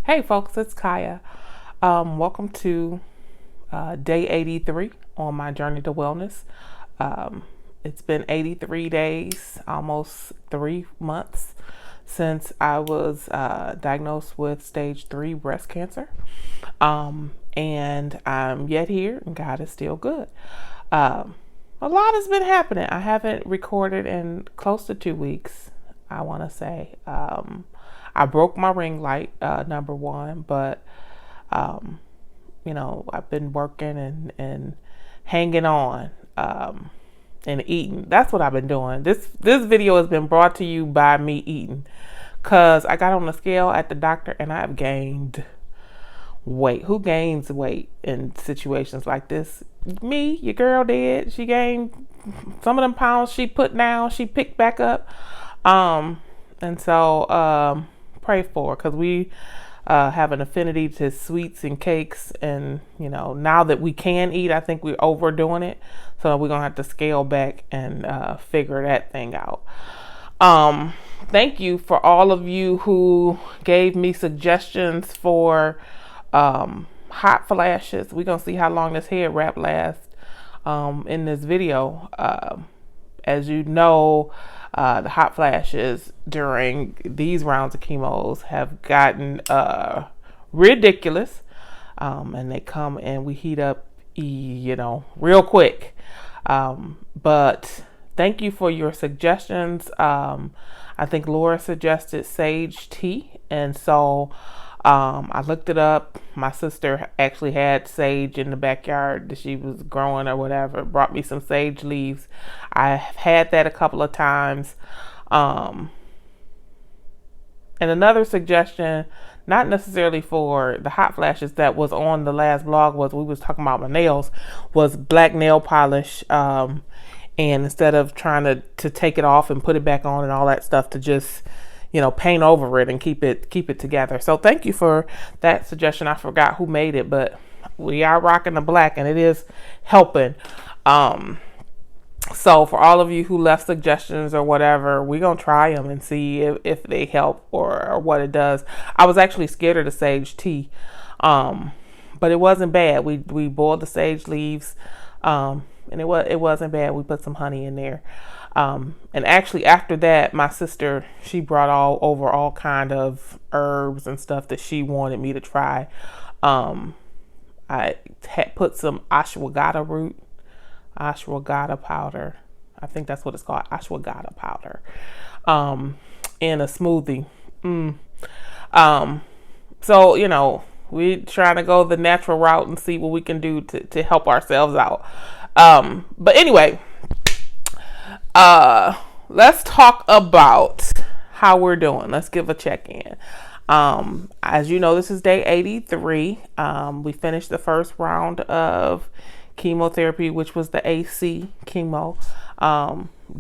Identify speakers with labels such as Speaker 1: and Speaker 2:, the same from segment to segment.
Speaker 1: Hey folks, it's Kaya. Welcome to day 83 on my journey to wellness. It's been 83 days, almost 3 months since I was diagnosed with stage 3 breast cancer. And I'm yet here, and God is still good. A lot has been happening. I haven't recorded in close to 2 weeks, I want to say. I broke my ring light, number one, but, I've been working and hanging on, and eating. That's what I've been doing. This video has been brought to you by me eating, because I got on the scale at the doctor and I've gained weight. Who gains weight in situations like this? Me. Your girl did. She gained some of them pounds she put down, she picked back up. And so pray for her, because we have an affinity to sweets and cakes, and now that we can eat, I think we're overdoing it, so we're gonna have to scale back and figure that thing out. Thank you for all of you who gave me suggestions for hot flashes. We're gonna see how long this head wrap lasts in this video. As you know, the hot flashes during these rounds of chemos have gotten ridiculous, and they come and we heat up, real quick. But thank you for your suggestions. I think Laura suggested sage tea, and so I looked it up. My sister actually had sage in the backyard that she was growing or whatever, brought me some sage leaves. I've had that a couple of times. And another suggestion, not necessarily for the hot flashes, that was on the last vlog, was we was talking about my nails, was black nail polish. And instead of trying to take it off and put it back on and all that stuff, to just paint over it and keep it together. So thank you for that suggestion. I forgot who made it, but we are rocking the black and it is helping. So for all of you who left suggestions or whatever, we're going to try them and see if they help or what it does. I was actually scared of the sage tea, but it wasn't bad. We boiled the sage leaves, and it wasn't bad. We put some honey in there. And actually after that, my sister, she brought all kind of herbs and stuff that she wanted me to try. I had put some ashwagandha powder. I think that's what it's called, ashwagandha powder, in a smoothie. So, we trying to go the natural route and see what we can do to help ourselves out. But anyway, let's talk about how we're doing. Let's give a check-in. As you know, this is day 83. We finished the first round of chemotherapy, which was the AC chemo.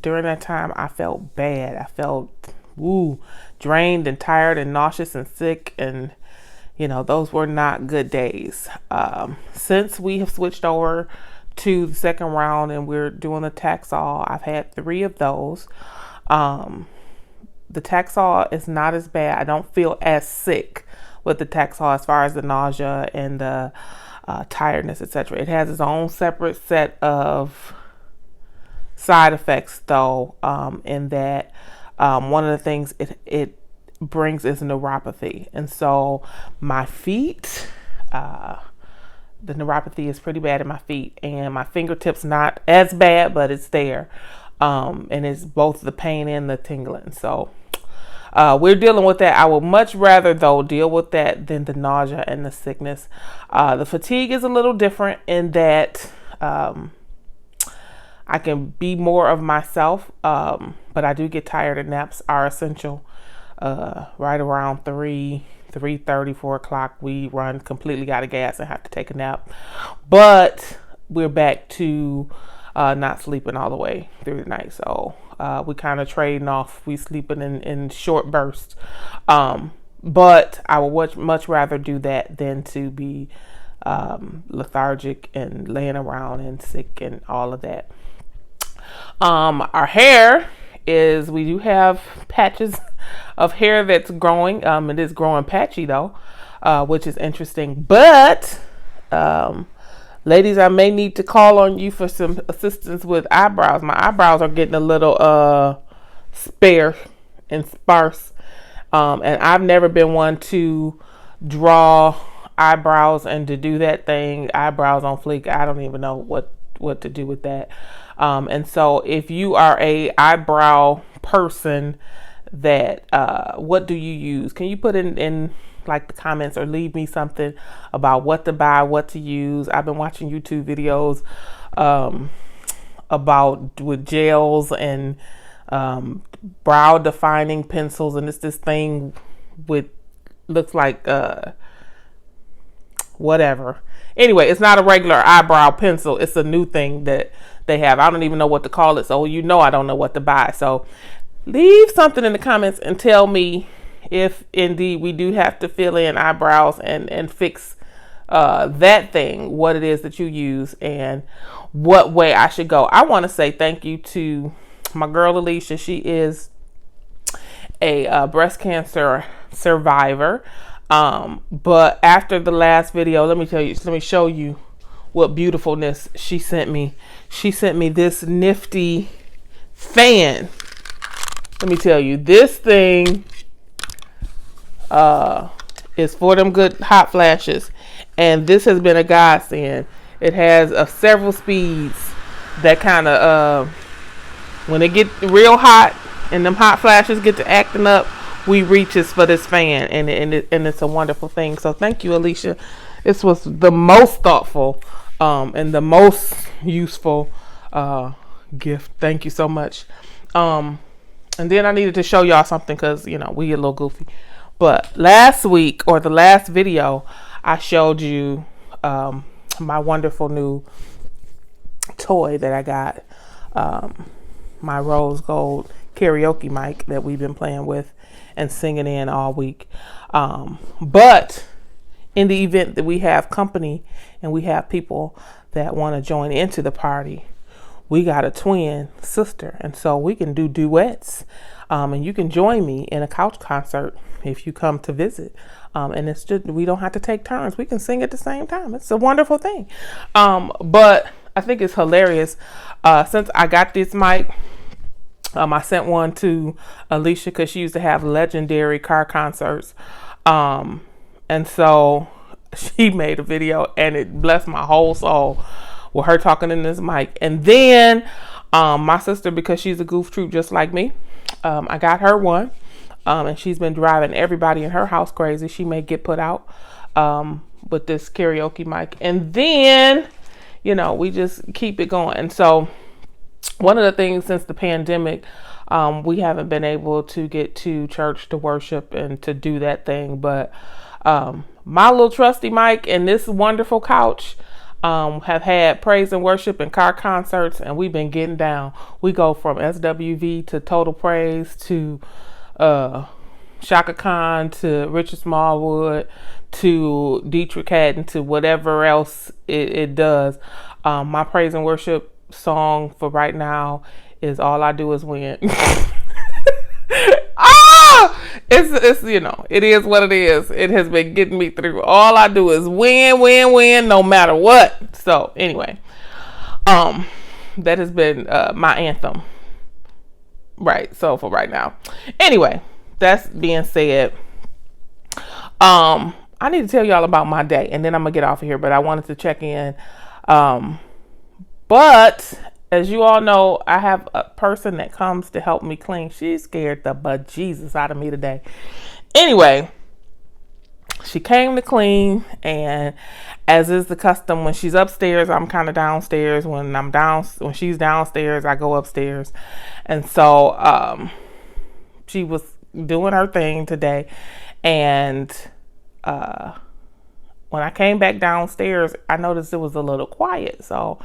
Speaker 1: During that time, I felt bad. I felt drained and tired and nauseous and sick, and those were not good days. Since we have switched over to the second round and we're doing the Taxol, I've had 3 of those. The Taxol is not as bad. I don't feel as sick with the Taxol as far as the nausea and the tiredness, etc. It has its own separate set of side effects, though, in that one of the things it brings is neuropathy. And so my feet, the neuropathy is pretty bad in my feet, and my fingertips not as bad, but it's there. And it's both the pain and the tingling. So we're dealing with that. I would much rather, though, deal with that than the nausea and the sickness. The fatigue is a little different in that I can be more of myself, but I do get tired, and naps are essential. Right around 3:30, 4 o'clock, we run completely out of gas and have to take a nap. But we're back to not sleeping all the way through the night. So we kind of trading off. We sleeping in short bursts. But I would much rather do that than to be lethargic and laying around and sick and all of that. Our hair we do have patches of hair that's growing. It is growing patchy though. which is interesting. But ladies, I may need to call on you for some assistance with eyebrows. My eyebrows are getting a little spare and sparse. And I've never been one to draw eyebrows and to do that thing, eyebrows on fleek. I don't even know what to do with that. And so if you are a eyebrow person that, what do you use? Can you put in like the comments or leave me something about what to buy, what to use? I've been watching YouTube videos, about with gels and, brow defining pencils, and it's this thing with looks like whatever. Anyway, it's not a regular eyebrow pencil. It's a new thing that they have. I don't even know what to call it, so I don't know what to buy. So leave something in the comments and tell me if indeed we do have to fill in eyebrows and fix that thing, what it is that you use and what way I should go. I want to say thank you to my girl Alicia. She is a breast cancer survivor. But after the last video, let me show you what beautifulness she sent me. She sent me this nifty fan. Let me tell you, this thing is for them good hot flashes, and this has been a godsend. It has several speeds that kind of when it get real hot and them hot flashes get to acting up, we reaches for this fan, and it's a wonderful thing. So thank you, Alicia. This was the most thoughtful and the most useful gift. Thank you so much. And then I needed to show y'all something because we get a little goofy. But last week, or the last video, I showed you my wonderful new toy that I got. My rose gold karaoke mic that we've been playing with and singing in all week. But in the event that we have company and we have people that want to join into the party, we got a twin sister, and so we can do duets. And you can join me in a couch concert if you come to visit. And it's just, we don't have to take turns. We can sing at the same time. It's a wonderful thing. But I think it's hilarious. Since I got this mic, I sent one to Alicia because she used to have legendary car concerts. And so she made a video, and it blessed my whole soul with her talking in this mic. And then my sister, because she's a goof troop just like me, I got her one. And she's been driving everybody in her house crazy. She may get put out with this karaoke mic. And then, we just keep it going. And so one of the things since the pandemic, we haven't been able to get to church to worship and to do that thing. But my little trusty mic and this wonderful couch have had praise and worship and car concerts, and we've been getting down. We go from SWV to Total Praise to Shaka Khan to Richard Smallwood to Dietrich Haddon to whatever else it does. My praise and worship song for right now is All I Do Is Win. It's it is what it is. It has been getting me through. All I do is win, no matter what. So anyway, that has been my anthem. Right. So for right now. Anyway, that's being said, I need to tell y'all about my day, and then I'm gonna get off of here, but I wanted to check in. But as you all know, I have a person that comes to help me clean. She scared the bejesus out of me today. Anyway, she came to clean, and as is the custom, when she's upstairs, I'm kind of downstairs. When she's downstairs, I go upstairs. And so she was doing her thing today, and when I came back downstairs, I noticed it was a little quiet. So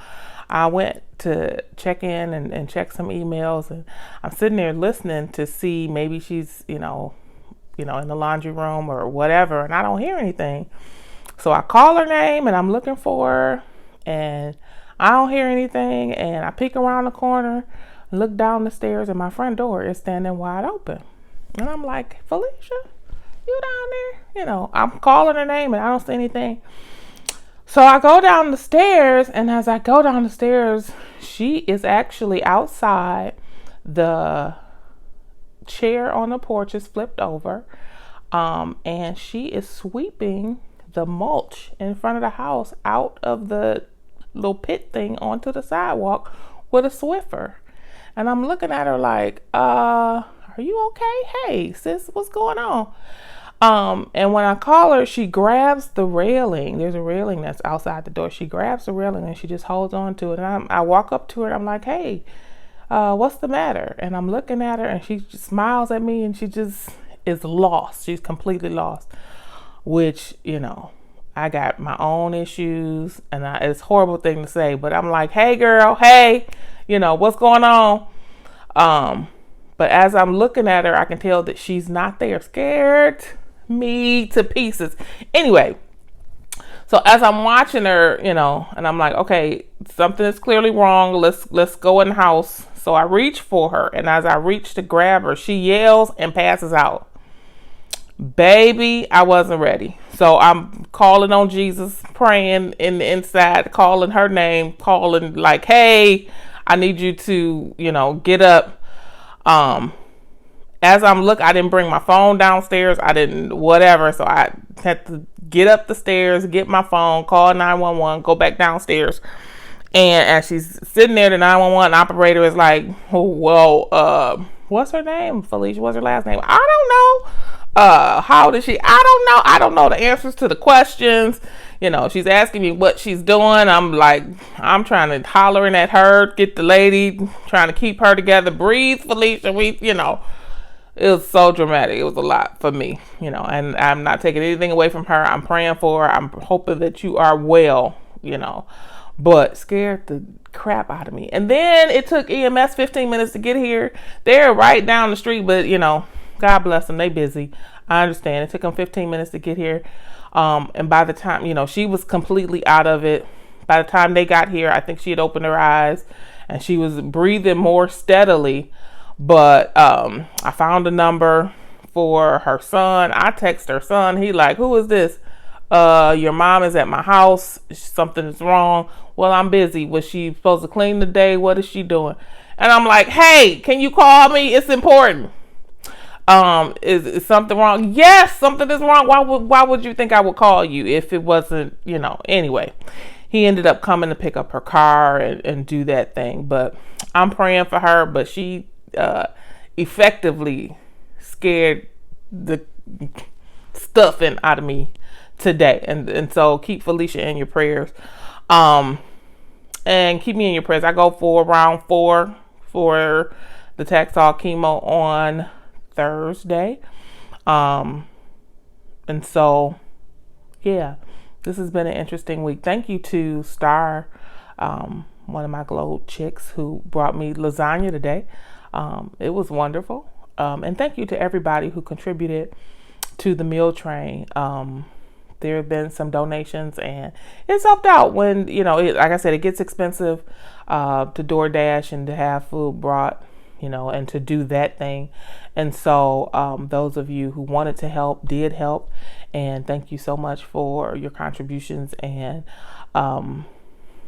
Speaker 1: I went to check in and check some emails, and I'm sitting there listening to see maybe she's, in the laundry room or whatever, and I don't hear anything. So I call her name and I'm looking for her, and I don't hear anything, and I peek around the corner, look down the stairs, and my front door is standing wide open. And I'm like, Felicia, you down there? You know, I'm calling her name and I don't see anything. So I go down the stairs, and as I go down the stairs, she is actually outside. The chair on the porch is flipped over, and she is sweeping the mulch in front of the house out of the little pit thing onto the sidewalk with a Swiffer. And I'm looking at her like, are you okay? Hey, sis, what's going on? And when I call her, she grabs the railing. There's a railing that's outside the door. She grabs the railing and she just holds on to it. And I walk up to her and I'm like, hey, what's the matter? And I'm looking at her and she just smiles at me and she just is lost. She's completely lost, which, you know, I got my own issues and it's a horrible thing to say, but I'm like, hey girl, hey, you know, what's going on? But as I'm looking at her, I can tell that she's not there, scared me to pieces. Anyway, so as I'm watching her, you know, and I'm like, okay, something is clearly wrong. Let's go in the house. So I reach for her, and as I reach to grab her, she yells and passes out. Baby, I wasn't ready. So I'm calling on Jesus, praying in the inside, calling her name, calling like, hey, I need you to, you know, get up. As I'm looking, I didn't bring my phone downstairs. I didn't, whatever. So I had to get up the stairs, get my phone, call 911, go back downstairs. And as she's sitting there, the 911 operator is like, oh, well, what's her name? Felicia, what's her last name? I don't know. How old is she? I don't know. I don't know the answers to the questions. You know, she's asking me what she's doing. I'm like, I'm trying to hollering at her, get the lady, trying to keep her together. Breathe, Felicia. You know. It was so dramatic. It was a lot for me, you know, and I'm not taking anything away from her. I'm praying for her. I'm hoping that you are well, you know, but scared the crap out of me. And then it took EMS 15 minutes to get here. They're right down the street, but, you know, God bless them. They busy. I understand. It took them 15 minutes to get here. And by the time, you know, she was completely out of it. By the time they got here, I think she had opened her eyes and she was breathing more steadily. But I found a number for her son. I text her son. He like, who is this? Your mom is at my house. Something is wrong. Well, I'm busy. Was she supposed to clean today? What is she doing? And I'm like, hey, can you call me? It's important. Is something wrong? Yes, something is wrong. Why would you think I would call you if it wasn't, you know? Anyway, he ended up coming to pick up her car and do that thing. But I'm praying for her. But she effectively scared the stuffing out of me today, and so keep Felicia in your prayers, and keep me in your prayers. I go for round 4 for the Taxol chemo on Thursday, and so yeah, this has been an interesting week. Thank you to Star, one of my Globe chicks, who brought me lasagna today. It was wonderful. And thank you to everybody who contributed to the meal train. There have been some donations and it's helped out when, you know, like I said, it gets expensive to DoorDash and to have food brought, you know, and to do that thing. And so those of you who wanted to help did help. And thank you so much for your contributions and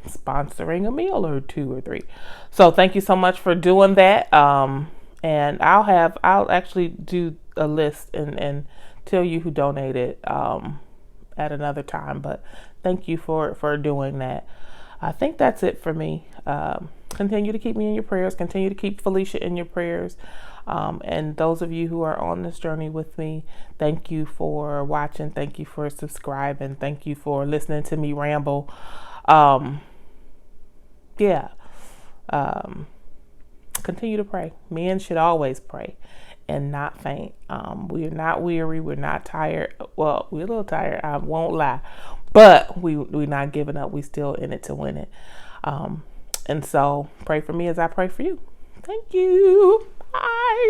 Speaker 1: sponsoring a meal or 2 or 3. So thank you so much for doing that. And I'll actually do a list and tell you who donated at another time. But thank you for doing that. I think that's it for me. Continue to keep me in your prayers. Continue to keep Felicia in your prayers. And those of you who are on this journey with me, thank you for watching. Thank you for subscribing. Thank you for listening to me ramble. Continue to pray. Men should always pray and not faint. We're not weary. We're not tired. Well, we're a little tired. I won't lie, but we're not giving up. We still in it to win it. And so pray for me as I pray for you. Thank you. Bye.